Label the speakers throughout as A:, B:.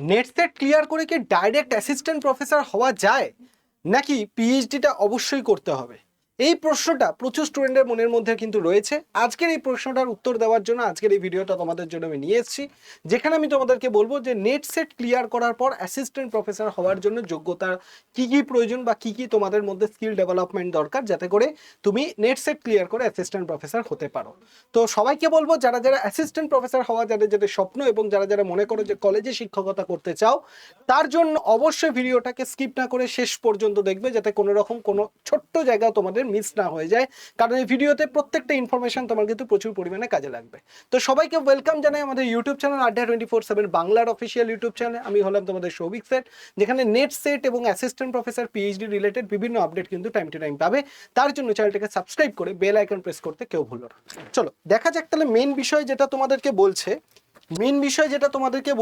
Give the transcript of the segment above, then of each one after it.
A: Net set clear করে কি direct assistant professor হওয়া যায়, নাকি পিএইচডিটা অবশ্যই করতে হবে? এই প্রশ্নটা প্রচুর স্টুডেন্টের মনের মধ্যে কিন্তু রয়েছে। আজকের এই প্রশ্নটার উত্তর দেওয়ার জন্য আজকের এই ভিডিওটা তোমাদের জন্য আমি নিয়ে এসেছি, যেখানে আমি তোমাদেরকে বলবো যে নেট সেট ক্লিয়ার করার পর অ্যাসিস্ট্যান্ট প্রফেসর হওয়ার জন্য যোগ্যতা কি কি প্রয়োজন বা কি কি তোমাদের মধ্যে স্কিল ডেভেলপমেন্ট দরকার, যাতে করে তুমি নেট সেট ক্লিয়ার করে অ্যাসিস্ট্যান্ট প্রফেসর হতে পারো। তো সবাইকে বলবো, যারা যারা অ্যাসিস্ট্যান্ট প্রফেসর হওয়া, যাদের যাদের স্বপ্ন এবং যারা যারা মনে করো যে কলেজে শিক্ষকতা করতে চাও, তার জন্য অবশ্যই ভিডিওটাকে স্কিপ না করে শেষ পর্যন্ত দেখবে, যাতে কোনো রকম কোনো ছোট্ট জায়গা তোমাদের মিস না হয়ে যায়। কারণ এই ভিডিওতে প্রত্যেকটা ইনফরমেশন তোমার কিন্তু প্রচুর পরিমাণে কাজে লাগবে। তো সবাইকে ওয়েলকাম জানাই আমাদের ইউটিউব চ্যানেল আড্ডা 24/7 বাংলার অফিসিয়াল ইউটিউব চ্যানেলে। আমি হলাম তোমাদের সৌভিক সেট, যেখানে নেট সেট এবং অ্যাসিস্ট্যান্ট প্রফেসর পিএইচডি রিলেটেড বিভিন্ন আপডেট কিন্তু টাইম টু টাইম পাবে। তার জন্য চ্যানেলটাকে সাবস্ক্রাইব করে বেল আইকন প্রেস করতে কেউ ভুলো না। চলো দেখা যাক তাহলে মেন বিষয় যেটা তোমাদেরকে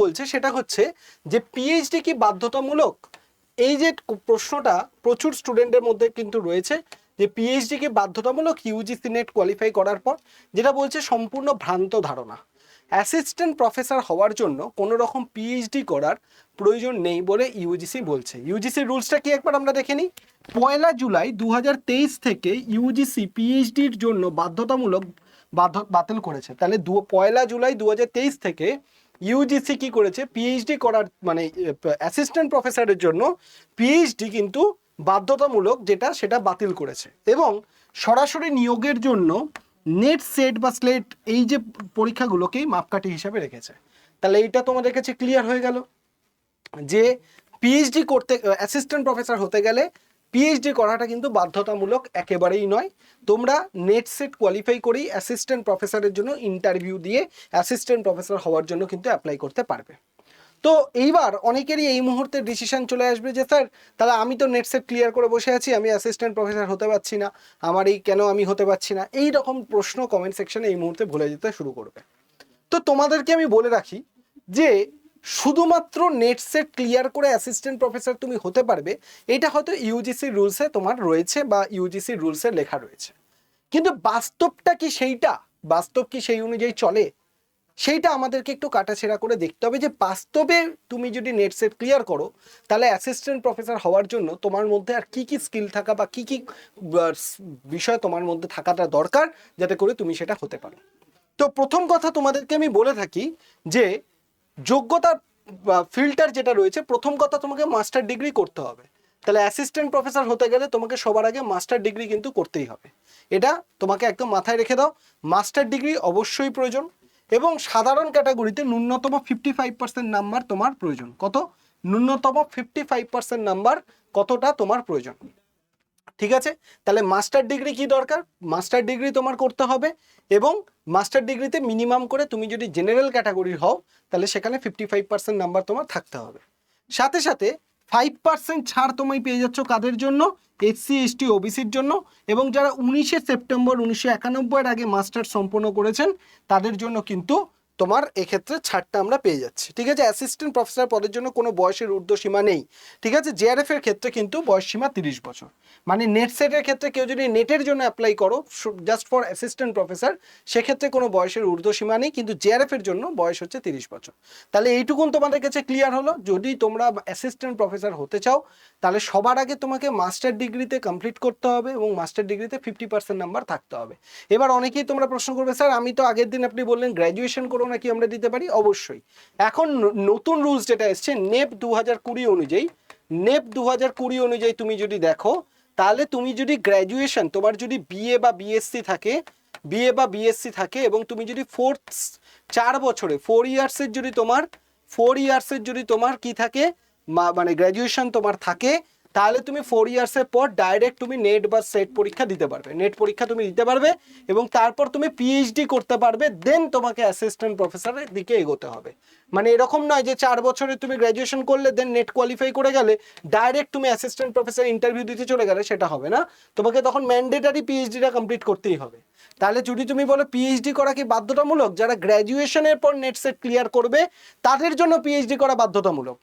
A: বলছে সেটা হচ্ছে যে পিএইচডি কি বাধ্যতামূলক। এই যে প্রশ্নটা প্রচুর স্টুডেন্টের মধ্যে কিন্তু রয়েছে যে পিএইচডি কি বাধ্যতামূলক ইউজিসি নেট কোয়ালিফাই করার পর, যেটা বলছে সম্পূর্ণ ভ্রান্ত ধারণা। অ্যাসিস্ট্যান্ট প্রফেসর হওয়ার জন্য কোনো রকম পিএইচডি করার প্রয়োজন নেই বলে ইউজিসি বলছে। ইউজিসি রুলসটা কি একবার আমরা দেখে নিই। 1 জুলাই 2023 থেকে ইউজিসি পিএইচডির জন্য বাধ্যতামূলক বাতিল করেছে। তাহলে 1 জুলাই 2023 থেকে ইউজিসি কি করেছে, পিএইচডি করার মানে অ্যাসিস্ট্যান্ট প্রফেসরের জন্য পিএইচডি কিন্তু বাধ্যতামূলক, সেটা বাতিল করেছে। এবং সরাসরি নিয়োগের জন্য নেট সেট বা স্লেট এই যে পরীক্ষাগুলোকেই মাপকাঠি হিসাবে রেখেছে। তাহলে এইটা তোমাদের কাছে ক্লিয়ার হয়ে গেল যে পিএইচডি করতে, অ্যাসিস্ট্যান্ট প্রফেসর হতে গেলে পিএইচডি করাটা কিন্তু বাধ্যতামূলক একেবারেই নয়। তোমরা নেট সেট কোয়ালিফাই করেই অ্যাসিস্ট্যান্ট প্রফেসরের জন্য ইন্টারভিউ দিয়ে অ্যাসিস্ট্যান্ট প্রফেসর হওয়ার জন্য কিন্তু অ্যাপ্লাই করতে পারবে। তো এইবার অনেকেরই এই মুহূর্তে ডিসিশন চলে আসবে যে স্যার, তাহলে আমি তো নেট সেট ক্লিয়ার করে বসে আছি, আমি অ্যাসিস্ট্যান্ট প্রফেসর হতে পারছি না, কেন আমি হতে পারছি না, এই রকম প্রশ্ন কমেন্ট সেকশনে এই মুহূর্তে ভুলে যেতে শুরু করবে। তো তোমাদেরকে আমি বলে রাখি যে শুধুমাত্র নেট সেট ক্লিয়ার করে অ্যাসিস্ট্যান্ট প্রফেসর তুমি হতে পারবে, এটা হয়তো ইউজিসি রুলসে তোমার রয়েছে বা ইউজিসি রুলসে লেখা রয়েছে, কিন্তু বাস্তবটা কি সেইটা, বাস্তব কি সেই অনুযায়ী চলে, সেইটা আমাদেরকে একটু কাটাছেড়া করে দেখতে হবে। যে বাস্তবে তুমি যদি নেট সেট ক্লিয়ার করো, তাহলে অ্যাসিস্ট্যান্ট প্রফেসর হওয়ার জন্য তোমার মধ্যে আর কি কি স্কিল থাকা বা কি কি বিষয় তোমার মধ্যে থাকাটা দরকার, যাতে করে তুমি সেটা হতে পারো। তো প্রথম কথা তোমাদেরকে আমি বলে থাকি যে যোগ্যতার ফিল্টার যেটা রয়েছে, প্রথম কথা তোমাকে মাস্টার ডিগ্রি করতে হবে। তাহলে অ্যাসিস্ট্যান্ট প্রফেসর হতে গেলে তোমাকে সবার আগে মাস্টার ডিগ্রি কিন্তু করতেই হবে। এটা তোমাকে একদম মাথায় রেখে দাও, মাস্টার ডিগ্রি অবশ্যই প্রয়োজন। এবং সাধারণ ক্যাটাগরিতে ন্যূনতম 55% নাম্বার তোমার প্রয়োজন। কত? ন্যূনতম 55% নাম্বার কতটা তোমার প্রয়োজন। ঠিক আছে, তাহলে মাস্টার ডিগ্রি কি দরকার, মাস্টার ডিগ্রি তোমার করতে হবে। এবং মাস্টার ডিগ্রিতে মিনিমাম করে তুমি যদি জেনারেল ক্যাটাগরির হও, তাহলে সেখানে 55% নাম্বার তোমার থাকতে হবে। সাথে সাথে 5% ছাড় তুমি পেয়ে যাচ্ছ কাদের জন্য? এসসি এসটি ওবিসির জন্য। এবং যারা 19 সেপ্টেম্বর 1991 আগে মাস্টার সম্পন্ন করেছেন, তাদের জন্য কিন্তু তোমার এক্ষেত্রে ছাড়টা আমরা পেয়ে যাচ্ছি। ঠিক আছে, অ্যাসিস্ট্যান্ট প্রফেসর পদের জন্য কোনো বয়সের ঊর্ধ্বসীমা নেই। ঠিক আছে, জেআরএফ এর ক্ষেত্রে কিন্তু বয়স সীমা 30 বছর। মানে নেট সেটের ক্ষেত্রে কেউ যদি নেটের জন্য অ্যাপ্লাই করো জাস্ট ফর অ্যাসিস্ট্যান্ট প্রফেসর, সেক্ষেত্রে কোনো বয়সের ঊর্ধ্বসীমা নেই, কিন্তু জেআরএফ এর জন্য বয়স হচ্ছে 30 বছর। তাহলে এইটুকুন তোমাদের কাছে ক্লিয়ার হলো। যদি তোমরা অ্যাসিস্ট্যান্ট প্রফেসর হতে চাও, তাহলে সবার আগে তোমাকে মাস্টার ডিগ্রিতে কমপ্লিট করতে হবে এবং মাস্টার ডিগ্রিতে 50% নাম্বার থাকতে হবে। এবার অনেকেই তোমরা প্রশ্ন করবে, স্যার আমি তো আগের দিন আপনি বললেন গ্র্যাজুয়েশন করো নাকি আমরা দিতে পারি? অবশ্যই। এখন নতুন রুলস যেটা এসছে নেপ 2020 অনুযায়ী, নেপ 2020 অনুযায়ী তুমি যদি দেখো, তাহলে তুমি যদি গ্র্যাজুয়েশন, তোমার যদি বিএ বা বিএসসি থাকে এবং তুমি যদি 4 বছরে 4 ইয়ার্সের যদি তোমার কি থাকে, মানে গ্র্যাজুয়েশন তোমার থাকে, তাহলে তুমি 4 ইয়ার্সের পর ডাইরেক্ট তুমি নেট বা সেট পরীক্ষা দিতে পারবে। নেট পরীক্ষা তুমি দিতে পারবে এবং তারপর তুমি পিএইচডি করতে পারবে। দেন তোমাকে অ্যাসিস্ট্যান্ট প্রফেসরের দিকে এগোতে হবে। মানে এরকম নয় যে 4 বছরে তুমি গ্র্যাজুয়েশন করলে দেন নেট কোয়ালিফাই করে গেলে ডাইরেক্ট তুমি অ্যাসিস্ট্যান্ট প্রফেসর ইন্টারভিউ দিতে চলে গেলে, সেটা হবে না। তোমাকে তখন ম্যান্ডেটারি পিএইচডিটা কমপ্লিট করতেই হবে। তাহলে যদি তুমি বলো পিএইচডি করা কি বাধ্যতামূলক, যারা গ্র্যাজুয়েশনের পর নেট সেট ক্লিয়ার করবে তাদের জন্য পিএইচডি করা বাধ্যতামূলক।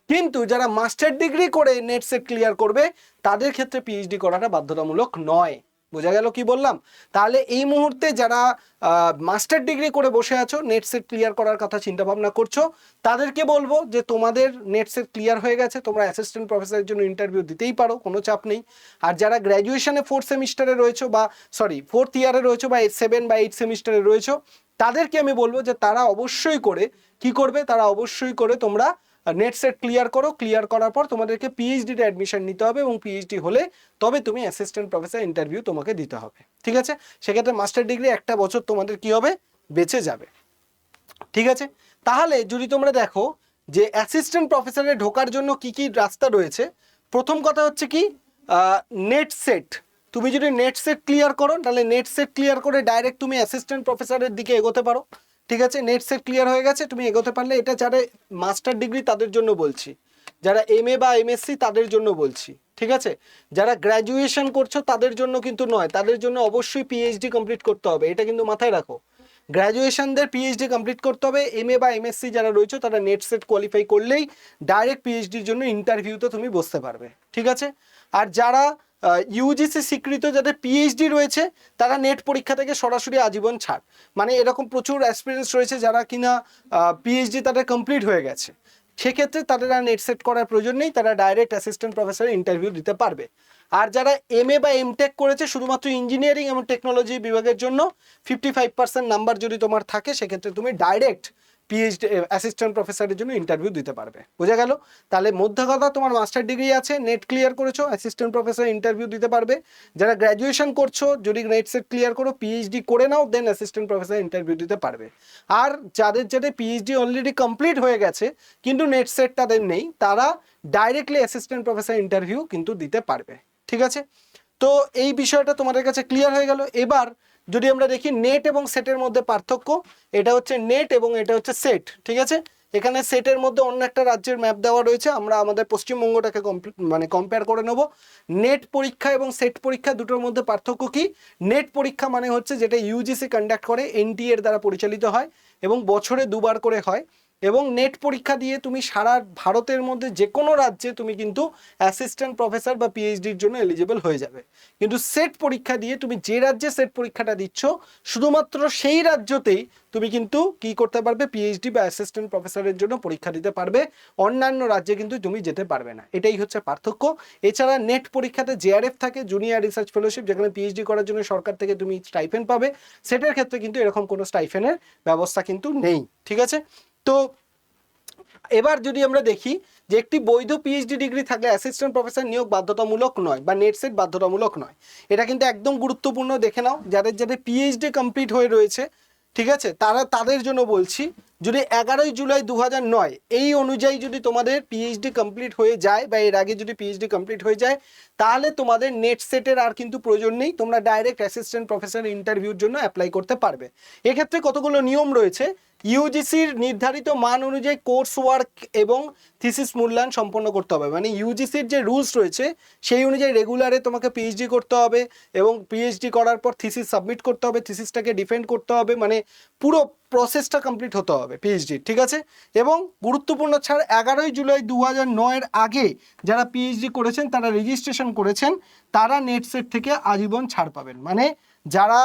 A: কিন্তু যারা মাস্টার ডিগ্রি করে নেট সেট ক্লিয়ার করবে, তাদের ক্ষেত্রে পিএইচডি করাটা বাধ্যতামূলক নয়। বোঝা গেল কি বললাম? তাহলে এই মুহূর্তে যারা মাস্টার ডিগ্রি করে বসে আছো, নেট সেট ক্লিয়ার করার কথা চিন্তা ভাবনা করছো, তাদেরকে বলবো যে তোমাদের নেট সেট ক্লিয়ার হয়ে গেছে, তোমরা অ্যাসিস্ট্যান্ট প্রফেসরের জন্য ইন্টারভিউ দিতেই পারো, কোনো চাপ নেই। আর যারা গ্র্যাজুয়েশনে 4th সেমিস্টারে রয়েছো বা 4th ইয়ারে রয়েছো বা 7 বা 8 সেমিস্টারে রয়েছো, তাদেরকে আমি বলবো যে তারা অবশ্যই করে কি করবে, তারা অবশ্যই করে তোমরা নেট সেট ক্লিয়ার করো। ক্লিয়ার করার পর তোমাদেরকে পিএইচডিতে অ্যাডমিশন নিতে হবে এবং পিএইচডি হলে তবে তুমি অ্যাসিস্ট্যান্ট প্রফেসর ইন্টারভিউ তোমাকে দিতে হবে, ঠিক আছে? সেক্ষেত্রে মাস্টার ডিগ্রি একটা বছর তোমাদের কি হবে, বেঁচে যাবে, ঠিক আছে? তাহলে যদি তোমরা দেখো যে অ্যাসিস্ট্যান্ট প্রফেসরে ঢোকার জন্য কি কি রাস্তা রয়েছে, প্রথম কথা হচ্ছে কি নেট সেট। তুমি যদি নেট সেট ক্লিয়ার করো তাহলে নেট সেট ক্লিয়ার করে ডাইরেক্ট তুমি অ্যাসিস্ট্যান্ট প্রফেসরের দিকে এগোতে পারো, ঠিক আছে? নেট সেট ক্লিয়ার হয়ে গেছে, তুমি এগোতে পারলে, এটা যারা মাস্টার ডিগ্রি তাদের জন্য বলছি, যারা এমএ বা এমএসসি তাদের জন্য বলছি, ঠিক আছে? যারা গ্র্যাজুয়েশন করছো তাদের জন্য কিন্তু নয়, তাদের জন্য অবশ্যই পিএইচডি কমপ্লিট করতে হবে, এটা কিন্তু মাথায় রাখো। গ্র্যাজুয়েশনদের পিএইচডি কমপ্লিট করতে হবে, এমএ বা এমএসসি যারা রয়েছে তারা নেট সেট কোয়ালিফাই করলেই ডাইরেক্ট পিএইচডির জন্য ইন্টারভিউতে তুমি বসতে পারবে, ঠিক আছে? আর যারা ইউজিসি স্বীকৃত যাদের পিএইচডি রয়েছে তারা নেট পরীক্ষা থেকে সরাসরি আজীবন ছাড়, মানে এরকম প্রচুর এক্সপিরিয়েন্স রয়েছে যারা কিনা পিএইচডি তাদের কমপ্লিট হয়ে গেছে, সেক্ষেত্রে তাদের আর নেট সেট করার প্রয়োজন নেই, তারা ডাইরেক্ট অ্যাসিস্ট্যান্ট প্রফেসরের ইন্টারভিউ দিতে পারবে। আর যারা এমএ বা এমটেক করেছে শুধুমাত্র ইঞ্জিনিয়ারিং এবং টেকনোলজি বিভাগের জন্য 55% নাম্বার যদি তোমার থাকে, সেক্ষেত্রে তুমি ডাইরেক্ট পিএইচডি অ্যাসিস্ট্যান্ট প্রফেসরের জন্য ইন্টারভিউ দিতে পারবে, বোঝা গেল? তাহলে মধ্য কথা, তোমার মাস্টার ডিগ্রি আছে, নেট ক্লিয়ার করেছো, অ্যাসিস্ট্যান্ট প্রফেসর ইন্টারভিউ দিতে পারবে। যারা গ্র্যাজুয়েশন করছো, যদি নেট সেট ক্লিয়ার করো, পিএইচডি করে নাও, দেন অ্যাসিস্ট্যান্ট প্রফেসর ইন্টারভিউ দিতে পারবে। আর যাদের পিএইচডি অলরেডি কমপ্লিট হয়ে গেছে কিন্তু নেট সেট তাদের নেই, তারা ডাইরেক্টলি অ্যাসিস্ট্যান্ট প্রফেসর ইন্টারভিউ কিন্তু দিতে পারবে, ঠিক আছে? তো এই বিষয়টা তোমাদের কাছে ক্লিয়ার হয়ে গেল। এবার যদি আমরা দেখি নেট এবং সেটের মধ্যে পার্থক্য, এটা হচ্ছে নেট এবং এটা হচ্ছে সেট, ঠিক আছে? এখানে সেটের মধ্যে অন্য একটা রাজ্যের ম্যাপ দেওয়া রয়েছে, আমরা আমাদের পশ্চিমবঙ্গটাকে কম্পেয়ার করে নেব। নেট পরীক্ষা এবং সেট পরীক্ষা দুটোর মধ্যে পার্থক্য কি? নেট পরীক্ষা মানে হচ্ছে যেটা ইউজিসি কন্ডাক্ট করে, এনটিএ এর দ্বারা পরিচালিত হয় এবং বছরে 2বার করে হয়, এবং নেট পরীক্ষা দিয়ে তুমি সারা ভারতের মধ্যে যে কোনো রাজ্যে তুমি কিন্তু অ্যাসিস্ট্যান্ট প্রফেসর বা পিএইচডির জন্য এলিজিবল হয়ে যাবে। কিন্তু সেট পরীক্ষা দিয়ে তুমি যে রাজ্যে সেট পরীক্ষাটা দিচ্ছ শুধুমাত্র সেই রাজ্যতেই তুমি কিন্তু কি করতে পারবে, পিএইচডি বা অ্যাসিস্ট্যান্ট প্রফেসরের জন্য পরীক্ষা দিতে পারবে, অন্যান্য রাজ্যে কিন্তু তুমি যেতে পারবে না, এটাই হচ্ছে পার্থক্য। এছাড়া নেট পরীক্ষাতে জেআরএফ থাকে, জুনিয়র রিসার্চ ফেলোশিপ, যেখানে পিএইচডি করার জন্য সরকার থেকে তুমি স্টাইফেন্ড পাবে, সেটার ক্ষেত্রে কিন্তু এরকম কোনো স্টাইফেন্ডের ব্যবস্থা কিন্তু নেই, ঠিক আছে? তো এবার যদি আমরা দেখি যে একটি বৈধ পিএইচডি ডিগ্রি থাকলে অ্যাসিস্ট্যান্ট প্রফেসর নিয়োগ বাধ্যতামূলক নয় বা নেট সেট বাধ্যতামূলক নয়, এটা কিন্তু একদম গুরুত্বপূর্ণ, দেখে নাও। যাদের পিএইচডি কমপ্লিট হয়ে রয়েছে, ঠিক আছে, তাদের জন্য বলছি, যদি 11ই জুলাই 2009 এই অনুযায়ী যদি তোমাদের পিএইচডি কমপ্লিট হয়ে যায় বা এর আগে যদি পিএইচডি কমপ্লিট হয়ে যায়, তাহলে তোমাদের নেট সেটের আর কিন্তু প্রয়োজন নেই, তোমরা ডাইরেক্ট অ্যাসিস্ট্যান্ট প্রফেসর ইন্টারভিউর জন্য অ্যাপ্লাই করতে পারবে। এক্ষেত্রে কতগুলো নিয়ম রয়েছে। ইউজিসির নির্ধারিত মান অনুযায়ী কোর্স ওয়ার্ক এবং থিসিস মূল্যায়ন সম্পন্ন করতে হবে, মানে ইউজিসির যে রুলস রয়েছে সেই অনুযায়ী রেগুলারে তোমাকে পিএইচডি করতে হবে এবং পিএইচডি করার পর থিসিস সাবমিট করতে হবে, থিসিসটাকে ডিফেন্ড করতে হবে, মানে পুরো প্রসেসটা কমপ্লিট হতে হবে পিএইচডি, ঠিক আছে? এবং গুরুত্বপূর্ণ ছাড়, 11ই জুলাই 2009 আগে যারা পিএইচডি করেছেন, তারা রেজিস্ট্রেশন করেছেন, তারা নেট সেট থেকে আজীবন ছাড় পাবেন। মানে যারা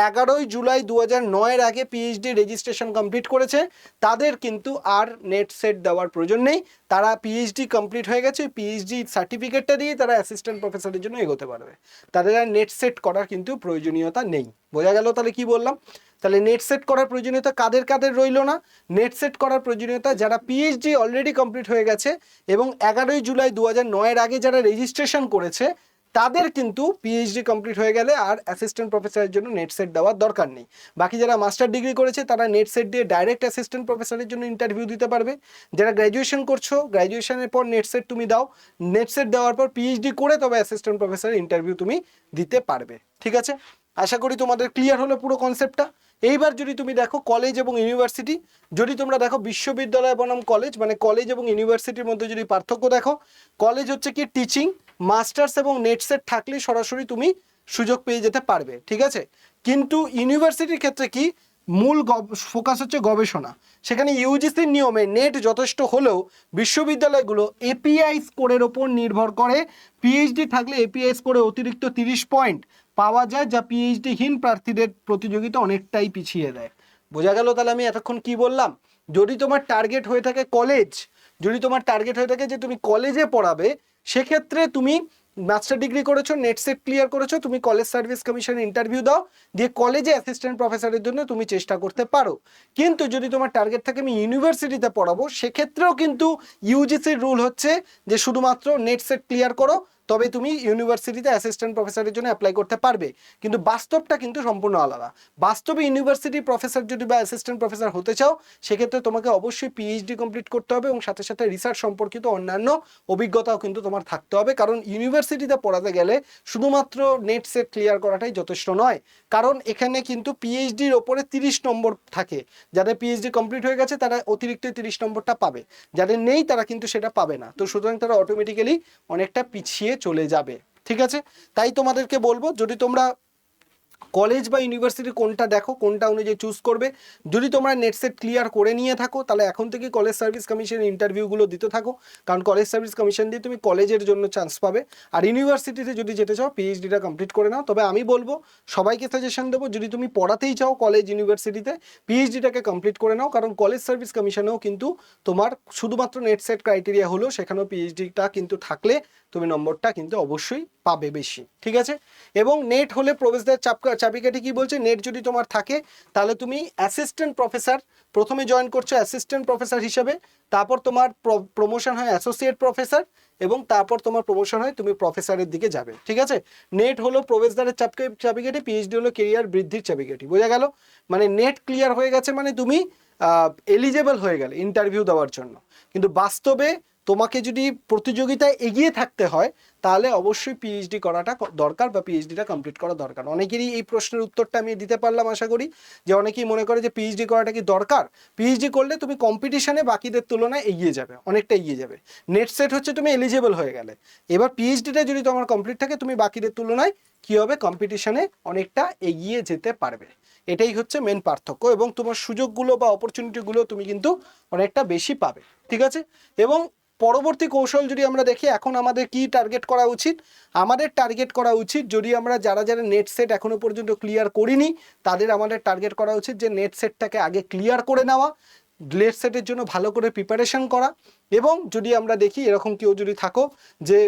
A: 11ই জুলাই 2009 আগে পিএইচডি রেজিস্ট্রেশন কমপ্লিট করেছে তাদের কিন্তু আর নেট সেট দেওয়ার প্রয়োজন নেই, তারা পিএইচডি কমপ্লিট হয়ে গেছে, পিএইচডি সার্টিফিকেটটা দিয়ে তারা অ্যাসিস্ট্যান্ট প্রফেসরের জন্য এগোতে পারবে, তাদের আর নেট সেট করার কিন্তু প্রয়োজনীয়তা নেই। বোঝা গেল তাহলে কি বললাম? তাহলে নেট সেট করার প্রয়োজনীয়তা কাদের রইল না? নেট সেট করার প্রয়োজনীয়তা যারা পিএইচডি অলরেডি কমপ্লিট হয়ে গেছে এবং 11ই জুলাই 2009 আগে যারা রেজিস্ট্রেশন করেছে, তাদের কিন্তু পিএইচডি কমপ্লিট হয়ে গেলে আর অ্যাসিস্ট্যান্ট প্রফেসরের জন্য নেট সেট দেওয়ার দরকার নেই। বাকি যারা মাস্টার ডিগ্রি করেছে তারা নেট সেট দিয়ে ডাইরেক্ট অ্যাসিস্ট্যান্ট প্রফেসরের জন্য ইন্টারভিউ দিতে পারবে। যারা গ্র্যাজুয়েশন করছো, গ্র্যাজুয়েশনের পর নেট সেট তুমি দাও, নেট সেট দেওয়ার পর পিএইচডি করে তবে অ্যাসিস্ট্যান্ট প্রফেসরের ইন্টারভিউ তুমি দিতে পারবে, ঠিক আছে? আশা করি তোমাদের ক্লিয়ার হলো পুরো কনসেপ্টটা। এইবার যদি তুমি দেখো কলেজ এবং ইউনিভার্সিটি, যদি তোমরা দেখো বিশ্ববিদ্যালয় বনাম কলেজ, মানে কলেজ এবং ইউনিভার্সিটির মধ্যে যদি পার্থক্য দেখো, কলেজ হচ্ছে কি টিচিং, মাস্টার্স এবং নেট সেট থাকলে সরাসরি তুমি সুযোগ পেয়ে যেতে পারবে, ঠিক আছে? কিন্তু ইউনিভার্সিটির ক্ষেত্রে কি মূল ফোকাস হচ্ছে গবেষণা, সেখানে ইউজিসির নিয়মে নেট যথেষ্ট হলেও বিশ্ববিদ্যালয়গুলো এপিআই স্কোরের ওপর নির্ভর করে, পিএইচডি থাকলে এপিআই স্কোরে অতিরিক্ত 30 পয়েন্ট, পাওয়া যায়, যা পিএইচডি হীন প্রার্থীদের প্রতিযোগিতা অনেকটাই পিছিয়ে দেয়। বোঝা গেল তাহলে আমি এতক্ষণ কি বললাম? যদি তোমার টার্গেট হয়ে থাকে কলেজ, যদি তোমার টার্গেট হয়ে থাকে যে তুমি কলেজে পড়াবে, সেক্ষেত্রে তুমি মাস্টার ডিগ্রি করেছো, নেট সেট ক্লিয়ার করেছো, তুমি কলেজ সার্ভিস কমিশনে ইন্টারভিউ দাও, দিয়ে কলেজে অ্যাসিস্ট্যান্ট প্রফেসরের জন্য তুমি চেষ্টা করতে পারো। কিন্তু যদি তোমার টার্গেট থাকে আমি ইউনিভার্সিটিতে পড়াবো, সেক্ষেত্রেও কিন্তু ইউজিসির রুল হচ্ছে যে শুধুমাত্র নেট সেট ক্লিয়ার করো, তবে তুমি ইউনিভার্সিটিতে অ্যাসিস্ট্যান্ট প্রফেসরের জন্য অ্যাপ্লাই করতে পারবে। কিন্তু বাস্তবটা কিন্তু সম্পূর্ণ আলাদা। বাস্তবে ইউনিভার্সিটি প্রফেসর যদি বা অ্যাসিস্ট্যান্ট প্রফেসর হতে চাও, সেক্ষেত্রে তোমাকে অবশ্যই পিএইচডি কমপ্লিট করতে হবে এবং সাথে সাথে রিসার্চ সম্পর্কিত অন্যান্য অভিজ্ঞতাও কিন্তু তোমার থাকতে হবে। কারণ ইউনিভার্সিটিতে পড়াতে গেলে শুধুমাত্র নেট সেট ক্লিয়ার করাটাই যথেষ্ট নয়, কারণ এখানে কিন্তু পিএইচডির ওপরে 30 নম্বর থাকে। যাদের পিএইচডি কমপ্লিট হয়ে গেছে তারা অতিরিক্ত 30 নম্বরটা পাবে, যাদের নেই তারা কিন্তু সেটা পাবে না। তো সুতরাং তারা অটোমেটিক্যালি অনেকটা পিছিয়ে চলে যাবে। ঠিক আছে, তাই তোমাদেরকে বলবো যদি তোমরা কলেজ বা ইউনিভার্সিটি কোনটা দেখো, কোনটা অনুযায়ী চুজ করবে। যদি তোমরা নেট সেট ক্লিয়ার করে নিয়ে থাকো, তাহলে এখন থেকে কলেজ সার্ভিস কমিশনের ইন্টারভিউগুলো দিতে থাকো, কারণ কলেজ সার্ভিস কমিশন দিয়ে তুমি কলেজের জন্য চান্স পাবে। আর ইউনিভার্সিটিতে যদি যেতে চাও, পিএইচডিটা কমপ্লিট করে নাও। তবে আমি বলবো, সবাইকে সাজেশন দেবো, যদি তুমি পড়াতেই চাও কলেজ ইউনিভার্সিটিতে, পিএইচডিটাকে কমপ্লিট করে নাও। কারণ কলেজ সার্ভিস কমিশনেও কিন্তু তোমার শুধুমাত্র নেট সেট ক্রাইটেরিয়া হলো, সেখানেও পিএইচডিটা কিন্তু থাকলে তুমি নম্বরটা কিন্তু অবশ্যই পাবে বেশি। ঠিক আছে, এবং নেট হলে প্রবেশদ্বার চাবিকাঠি কি বলছে, নেট যদি তোমার থাকে তাহলে তুমি অ্যাসিস্ট্যান্ট প্রফেসর প্রথমে জয়েন করছো অ্যাসিস্ট্যান্ট প্রফেসর হিসেবে, তারপর তোমার প্রমোশন হয় অ্যাসোসিয়েট প্রফেসর, এবং তারপর তোমার প্রমোশন হয় তুমি প্রফেসরের দিকে যাবে। ঠিক আছে, নেট হলো প্রবেশদ্বারের চাবিকাঠি, পিএইচডি হলো কেরিয়ার বৃদ্ধির চাবিকাঠি। বোঝা গেল? মানে নেট ক্লিয়ার হয়ে গেছে মানে তুমি এলিজেবল হয়ে গেলে ইন্টারভিউ দেওয়ার জন্য। কিন্তু বাস্তবে তোমাকে যদি প্রতিযোগিতায় এগিয়ে থাকতে হয়, তাহলে অবশ্যই পিএইচডি করাটা দরকার বা পিএইচডিটা কমপ্লিট করা দরকার। অনেকেরই এই প্রশ্নের উত্তরটা আমি দিতে পারলাম আশা করি, যে অনেকেই মনে করে যে পিএইচডি করাটা কি দরকার। পিএইচডি করলে তুমি কম্পিটিশনে বাকিদের তুলনায় এগিয়ে যাবে, অনেকটা এগিয়ে যাবে। নেট সেট হচ্ছে তুমি এলিজেবল হয়ে গেলে, এবার পিএইচডিটা যদি তোমার কমপ্লিট থাকে, তুমি বাকিদের তুলনায় কি হবে, কম্পিটিশনে অনেকটা এগিয়ে যেতে পারবে। এটাই হচ্ছে মেন পার্থক্য, এবং তোমার সুযোগগুলো বা অপরচুনিটিগুলো তুমি কিন্তু অনেকটা বেশি পাবে। ঠিক আছে, এবং পরবর্তী কৌশল যদি আমরা দেখি, এখন আমাদের কি টার্গেট করা উচিত? আমাদের টার্গেট করা উচিত, যদি আমরা যারা যারা নেট সেট এখনো পর্যন্ত ক্লিয়ার করিনি, তাদের আমাদের টার্গেট করা উচিত যে নেট সেটটাকে আগে ক্লিয়ার করে নেওয়া, নেট সেটের জন্য ভালো করে প্রিপারেশন করা। এবং যদি আমরা দেখি এরকম কেউ যদি থাকো যে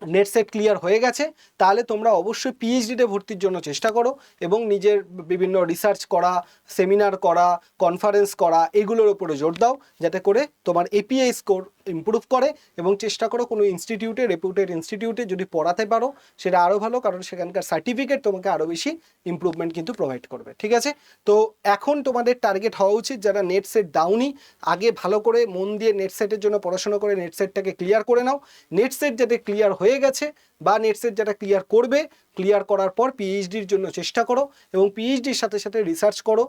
A: নেট সেট ক্লিয়ার হয়ে গেছে, তাহলে তোমরা অবশ্যই পিএইচডিতে ভর্তির জন্য চেষ্টা করো এবং নিজের বিভিন্ন রিসার্চ করা, সেমিনার করা, কনফারেন্স করা, এগুলোর উপরে জোর দাও, যাতে করে তোমার এপিআই স্কোর ইমপ্রুভ করে। এবং চেষ্টা করো কোনো ইনস্টিটিউটে, রেপুটেড ইনস্টিটিউটে যদি পড়াতে পারো সেটা আরও ভালো, কারণ সেখানকার সার্টিফিকেট তোমাকে আরও বেশি ইমপ্রুভমেন্ট কিন্তু প্রোভাইড করবে। ঠিক আছে, তো এখন তোমাদের টার্গেট হওয়া উচিত, যারা নেট সেট দাওনি, আগে ভালো করে মন দিয়ে নেট সেটের জন্য পড়াশোনা করে নেট সেটটাকে ক্লিয়ার করে নাও। নেট সেট যাতে ক্লিয়ার হয়ে গেছে বা নেট সেট যেটা ক্লিয়ার করবে, ক্লিয়ার করার পর পিএইচডির জন্য চেষ্টা করো, এবং পিএইচডির সাথে সাথে রিসার্চ করো,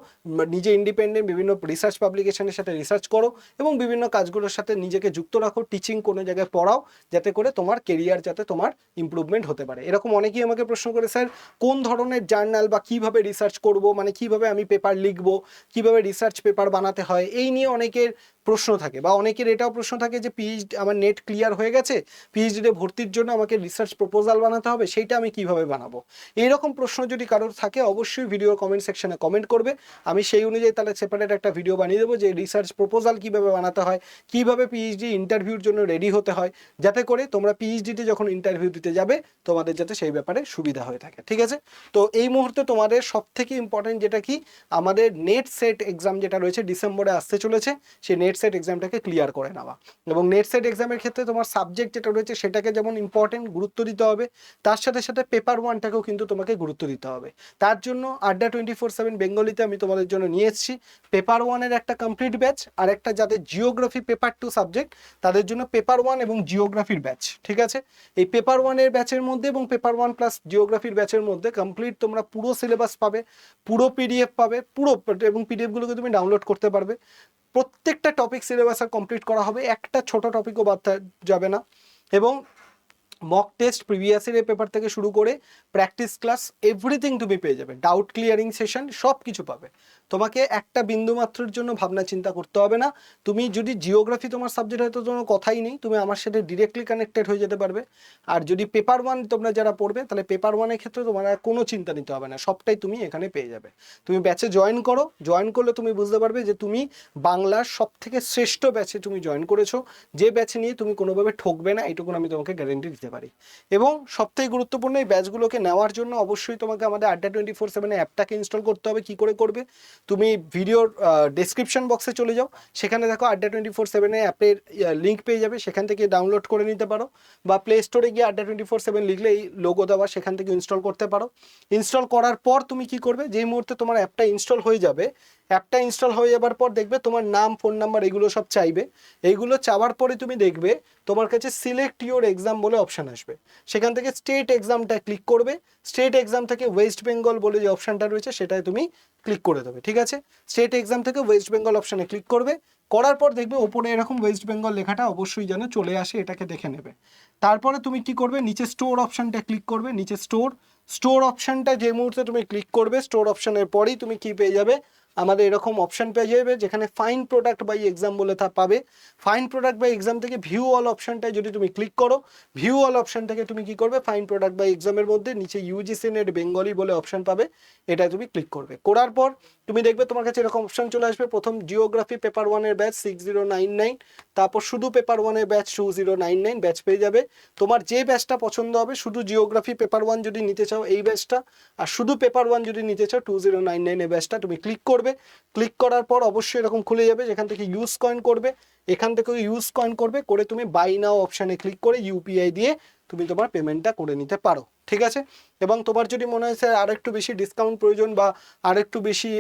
A: নিজে ইন্ডিপেন্ডেন্ট বিভিন্ন রিসার্চ পাবলিকেশনের সাথে রিসার্চ করো, এবং বিভিন্ন কাজগুলোর সাথে নিজেকে যুক্ত রাখো, টিচিং কোনো জায়গায় পড়াও, যাতে করে তোমার কেরিয়ার যাতে তোমার ইমপ্রুভমেন্ট হতে পারে। এরকম অনেকেই আমাকে প্রশ্ন করে, স্যার কোন ধরনের জার্নাল বা কিভাবে রিসার্চ করব, মানে কিভাবে আমি পেপার লিখবো, কিভাবে রিসার্চ পেপার বানাতে হয়, এই নিয়ে অনেকের প্রশ্ন থাকে। বা অনেকের এটাও প্রশ্ন থাকে যে পিএইচডি আমার নেট ক্লিয়ার হয়ে গেছে, পিএইচডিতে ভর্তির জন্য আমাকে রিসার্চ প্রপোজাল বানাতে হবে, সেইটা আমি কিভাবে বানাবো। এইরকম প্রশ্ন যদি কারোর থাকে, অবশ্যই ভিডিও কমেন্ট সেকশনে কমেন্ট করবে, আমি সেই অনুযায়ী তাহলে সেপারেট একটা ভিডিও বানিয়ে দেবো যে রিসার্চ প্রপোজাল কিভাবে বানাতে হয়, কিভাবে পিএইচডি ইন্টারভিউর জন্য রেডি হতে হয়, যাতে করে তোমরা পিএইচডিতে যখন ইন্টারভিউ দিতে যাবে তোমাদের যাতে সেই ব্যাপারে সুবিধা হয়ে থাকে। ঠিক আছে, তো এই মুহূর্তে তোমাদের সব থেকে ইম্পর্টেন্ট যেটা কি, আমাদের নেট সেট এক্সাম যেটা রয়েছে ডিসেম্বরে আসতে চলেছে, সেই নেট সেট এক্সামটাকে ক্লিয়ার করে নেওয়া। এবং নেট সেট এক্সামের ক্ষেত্রে তোমার সাবজেক্ট যেটা রয়েছে সেটাকে যেমন ইম্পর্টেন্ট গুরুত্ব দিতে হবে, তার সাথে সাথে পেপার ওয়ানটাকেও কিন্তু তোমাকে গুরুত্ব দিতে হবে। তার জন্য আড্ডা 24/7 বেঙ্গলিতে আমি তোমাদের জন্য নিয়ে এসেছি পেপার ওয়ানের একটা কমপ্লিট ব্যাচ, আর একটা যাদের জিওগ্রাফি পেপার 2 সাবজেক্ট তাদের জন্য পেপার ওয়ান এবং জিওগ্রাফির ব্যাচ। ঠিক আছে, এই পেপার ওয়ানের ব্যাচের মধ্যে এবং পেপার ওয়ান প্লাস জিওগ্রাফির ব্যাচের মধ্যে কমপ্লিট তোমরা পুরো সিলেবাস পাবে, পুরো পিডিএফ পাবে, পুরো, এবং পিডিএফগুলোকে তুমি ডাউনলোড করতে পারবে। প্রত্যেকটা টপিক সিলেবাস কমপ্লিট করা হবে, একটা ছোট টপিকও বাদ যাবে না। এবং মক টেস্ট, প্রিভিয়াস ইয়ারের পেপার থেকে শুরু করে প্র্যাকটিস ক্লাস, এভরিথিং তুমি পেয়ে যাবে, ডাউট ক্লিয়ারিং সেশন, সব কিছু পাবে। তোমাকে একটা বিন্দু মাত্রের জন্য ভাবনা চিন্তা করতে হবে না। তুমি যদি জিওগ্রাফি তোমার সাবজেক্ট হয়তো কোনো কথাই নেই, তুমি আমার সাথে ডিরেক্টলি কানেক্টেড হয়ে যেতে পারবে। আর যদি পেপার ওয়ান তোমরা যারা পড়বে, তাহলে পেপার ওয়ানের ক্ষেত্রে তোমার আর কোনো চিন্তা নিতে হবে না, সবটাই তুমি এখানে পেয়ে যাবে। তুমি ব্যাচে জয়েন করো, জয়েন করলে তুমি বুঝতে পারবে যে তুমি বাংলার সব থেকে শ্রেষ্ঠ ব্যাচে তুমি জয়েন করেছো, যে ব্যাচে নিয়ে তুমি কোনোভাবে ঠকবে না, এইটুকু আমি তোমাকে গ্যারেন্টি দিতে পারি। এবং সবথেকে গুরুত্বপূর্ণ, এই ব্যাচগুলোকে নেওয়ার জন্য অবশ্যই তোমাকে আমাদের আড্ডা 24/7 অ্যাপটাকে ইনস্টল করতে হবে। কি করে করবে? তুমি ভিডিওর ডেসক্রিপশন বক্সে চলে যাও, সেখানে দেখো আড্ডা 24/7 অ্যাপের লিঙ্ক পেয়ে যাবে, সেখান থেকে ডাউনলোড করে নিতে পারো, বা প্লে স্টোরে গিয়ে আড্ডা 24/7 লিখলে এই লোগো দেওয়া, সেখান থেকে ইনস্টল করতে পারো। ইনস্টল করার পর তুমি কি করবে, যেই মুহূর্তে তোমার অ্যাপটা ইনস্টল হয়ে যাবে, অ্যাপটা ইনস্টল হয়ে যাবার পর দেখবে তোমার নাম, ফোন নাম্বার এগুলো সব চাইবে। এইগুলো চাওয়ার পরে তুমি দেখবে তোমার কাছে সিলেক্ট ইউর এক্সাম বলে অপশান আসবে, সেখান থেকে স্টেট এক্সামটা ক্লিক করবে। স্টেট এক্সাম থেকে ওয়েস্ট বেঙ্গল বলে যে অপশানটা রয়েছে সেটাই তুমি ক্লিক করে দেবে, ঠিক আছে? স্টেট এক্সাম থেকে ওয়েস্ট বেঙ্গল অপশানে ক্লিক করবে, করার পর দেখবে ওপরে এরকম ওয়েস্ট বেঙ্গল লেখাটা অবশ্যই যেন চলে আসে, এটাকে দেখে নেবে। তারপরে তুমি কি করবে, নিচে স্টোর অপশানটা ক্লিক করবে, নিচে স্টোর অপশানটা যে মুহূর্তে তুমি ক্লিক করবে, স্টোর অপশানের পরেই তুমি কি পেয়ে যাবে, আমাদের এরকম অপশান পেয়ে যাবে, যেখানে ফাইন প্রোডাক্ট বাই এক্সাম বলে তা পাবে। ফাইন প্রোডাক্ট বাই এক্সাম থেকে ভিউ অল অপশানটায় যদি তুমি ক্লিক করো, ভিউ অল অপশান থেকে তুমি কি করবে, ফাইন প্রোডাক্ট বাই এক্সামের মধ্যে নিচে ইউজিসি নেট বেঙ্গলি বলে অপশান পাবে, এটা তুমি ক্লিক করবে। করার পর তুমি দেখবে তোমার কাছে এরকম অপশান চলে আসবে, প্রথম জিওগ্রাফি পেপার ওয়ানের ব্যাচ 6099, তারপর শুধু পেপার ওয়ানের ব্যাচ 2099 ব্যাচ পেয়ে যাবে। তোমার যে ব্যাচটা পছন্দ হবে, শুধু জিওগ্রাফি পেপার ওয়ান যদি নিতে চাও এই ব্যাচটা, আর শুধু পেপার ওয়ান যদি নিতে চাও 2099 এই ব্যাচটা, তুমি ক্লিক করবে। ক্লিক করার পর অবশ্যই এরকম খুলে যাবে, যেখান থেকে ইউজ কয়েন করবে, এখান থেকে ইউজ কয়েন করবে, করে তুমি বাই নাও অপশানে ক্লিক করে ইউপিআই দিয়ে তুমি তোমার পেমেন্টটা করে নিতে পারো, ঠিক আছে? এবং তোমার যদি মনে হয় স্যার আর একটু বেশি ডিসকাউন্ট প্রয়োজন বা আর একটু বেশি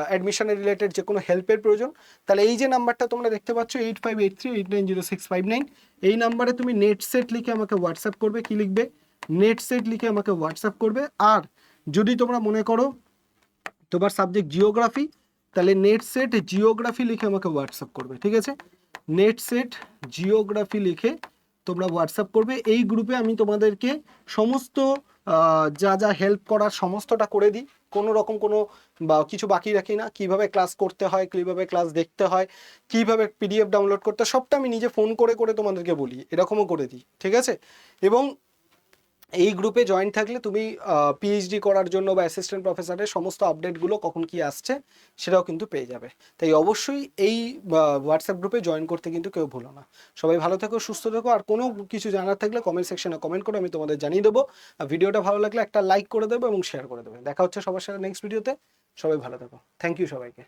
A: অ্যাডমিশনের রিলেটেড যে কোনো হেল্পের প্রয়োজন, তাহলে এই যে নাম্বারটা তোমরা দেখতে পাচ্ছ 8583890659, এই নাম্বারে তুমি নেট সেট লিখে আমাকে হোয়াটসঅ্যাপ করবে। কি লিখবে? নেট সেট লিখে আমাকে হোয়াটসঅ্যাপ করবে। আর যদি তোমরা মনে করো তোমার সাবজেক্ট জিওগ্রাফি, তাহলে নেট সেট জিওগ্রাফি লিখে আমাকে হোয়াটসঅ্যাপ করবে, ঠিক আছে? নেট সেট জিওগ্রাফি লিখে তোমরা হোয়াটসঅ্যাপ করবে। এই গ্রুপে আমি তোমাদেরকে সমস্ত যা যা হেল্প করার সমস্তটা করে দিই, কোনো রকম কোনো বা কিছু বাকি রাখি না। কিভাবে ক্লাস করতে হয়, কিভাবে ক্লাস দেখতে হয়, কিভাবে পিডিএফ ডাউনলোড করতে হয়, সবটা আমি নিজে ফোন করে করে তোমাদেরকে বলি, এরকমও করে দিই, ঠিক আছে? এবং এই গ্রুপে জয়েন থাকলে তুমি পিএইচডি করার জন্য বা অ্যাসিস্ট্যান্ট প্রফেসরের সমস্ত আপডেটগুলো কখন কি আসছে সেটাও কিন্তু পেয়ে যাবে। তাই অবশ্যই এই হোয়াটসঅ্যাপ গ্রুপে জয়েন করতে কিন্তু কেউ ভুলো না। সবাই ভালো থেকো, সুস্থ থেকো, আর কোনো কিছু জানার থাকলে কমেন্ট সেকশনে কমেন্ট করে আমি তোমাদের জানিয়ে দেবো। আর ভিডিওটা ভালো লাগলে একটা লাইক করে দেবো এবং শেয়ার করে দেবে। দেখা হচ্ছে সবার সাথে নেক্সট ভিডিওতে। সবাই ভালো থেকো, থ্যাংক ইউ সবাইকে।